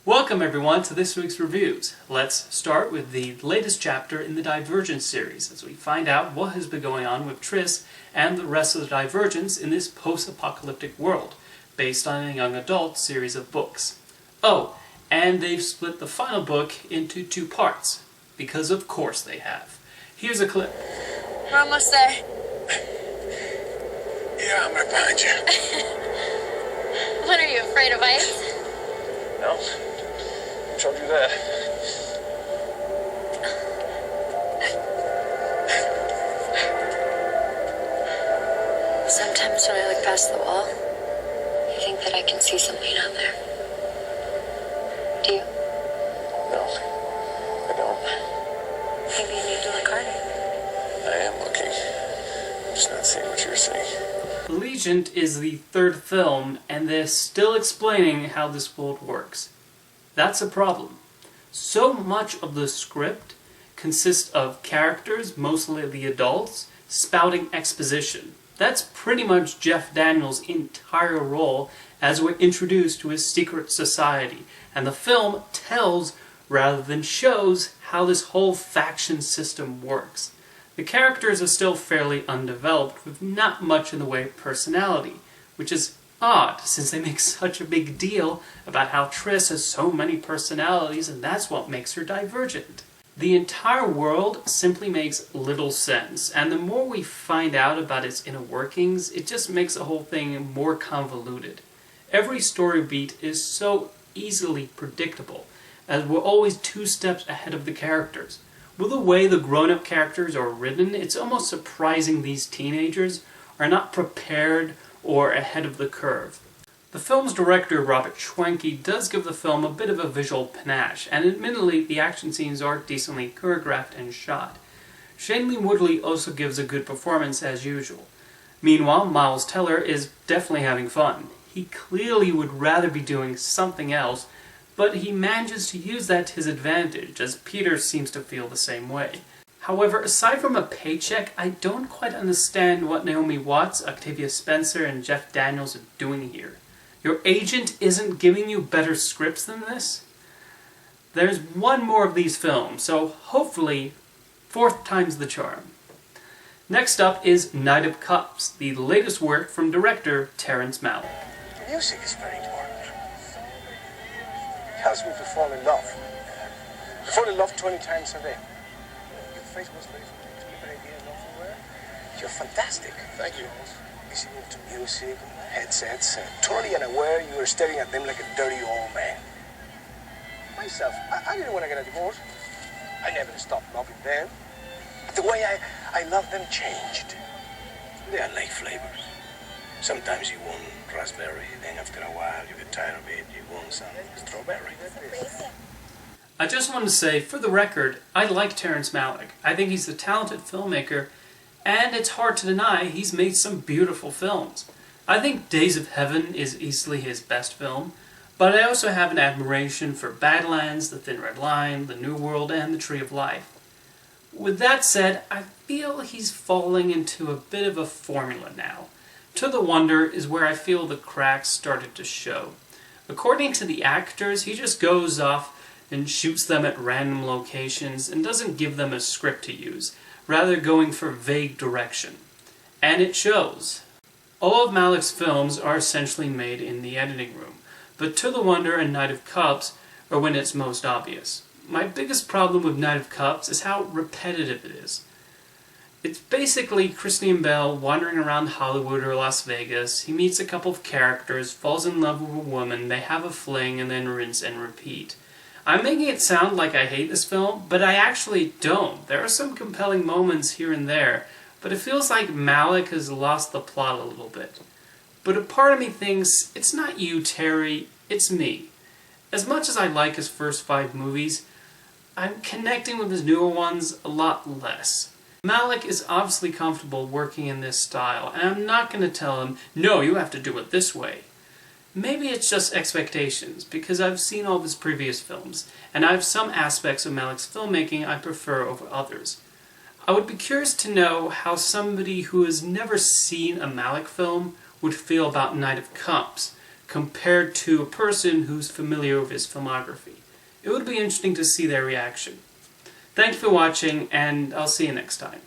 Welcome everyone to this week's reviews. Let's start with the latest chapter in the Divergent series as we find out what has been going on with Triss and the rest of the Divergents in this post-apocalyptic world, based on a young adult series of books. Oh, and they've split the final book into 2 parts, because of course they have. Here's a clip. We're almost there. Yeah, I'm right behind you. What, are you afraid of ice? No. Who told you that? Sometimes when I look past the wall, I think that I can see something out there. Do you? No, I don't. Maybe you need to look harder. I am looking. I'm just not seeing what you're seeing. Allegiant is the 3rd film, and they're still explaining how this world works. That's a problem. So much of the script consists of characters, mostly the adults, spouting exposition. That's pretty much Jeff Daniels' entire role as we're introduced to his secret society, and the film tells rather than shows how this whole faction system works. The characters are still fairly undeveloped, with not much in the way of personality, which is odd, since they make such a big deal about how Triss has so many personalities and that's what makes her divergent. The entire world simply makes little sense, and the more we find out about its inner workings, it just makes the whole thing more convoluted. Every story beat is so easily predictable, as we're always 2 steps ahead of the characters. With the way the grown-up characters are written, it's almost surprising these teenagers are not prepared or ahead of the curve. The film's director, Robert Schwenke, does give the film a bit of a visual panache, and admittedly the action scenes are decently choreographed and shot. Shailene Woodley also gives a good performance as usual. Meanwhile, Miles Teller is definitely having fun. He clearly would rather be doing something else, but he manages to use that to his advantage, as Peter seems to feel the same way. However, aside from a paycheck, I don't quite understand what Naomi Watts, Octavia Spencer, and Jeff Daniels are doing here. Your agent isn't giving you better scripts than this? There's one more of these films, so hopefully 4th time's the charm. Next up is Knight of Cups, the latest work from director Terrence Malick. Music is very important. It helps me to fall in love. I fall in love 20 times a day. Your face was very familiar. You're fantastic. Thank you. Listening to music, headsets, totally unaware you were staring at them like a dirty old man. Myself, I didn't want to get a divorce. I never stopped loving them. But the way I love them changed. They are like flavors. Sometimes you want raspberry, then after a while you get tired of it, you want some strawberry. I just want to say, for the record, I like Terrence Malick. I think he's a talented filmmaker, and it's hard to deny he's made some beautiful films. I think Days of Heaven is easily his best film, but I also have an admiration for Badlands, The Thin Red Line, The New World, and The Tree of Life. With that said, I feel he's falling into a bit of a formula now. To the Wonder is where I feel the cracks started to show. According to the actors, he just goes off and shoots them at random locations and doesn't give them a script to use, rather going for vague direction. And it shows. All of Malick's films are essentially made in the editing room, but To the Wonder and Knight of Cups are when it's most obvious. My biggest problem with Knight of Cups is how repetitive it is. It's basically Christian Bale wandering around Hollywood or Las Vegas. He meets a couple of characters, falls in love with a woman, they have a fling, and then rinse and repeat. I'm making it sound like I hate this film, but I actually don't. There are some compelling moments here and there, but it feels like Malick has lost the plot a little bit. But a part of me thinks, it's not you, Terry, it's me. As much as I like his first 5 movies, I'm connecting with his newer ones a lot less. Malick is obviously comfortable working in this style, and I'm not going to tell him, no, you have to do it this way. Maybe it's just expectations, because I've seen all of his previous films, and I have some aspects of Malick's filmmaking I prefer over others. I would be curious to know how somebody who has never seen a Malick film would feel about Knight of Cups, compared to a person who's familiar with his filmography. It would be interesting to see their reaction. Thank you for watching, and I'll see you next time.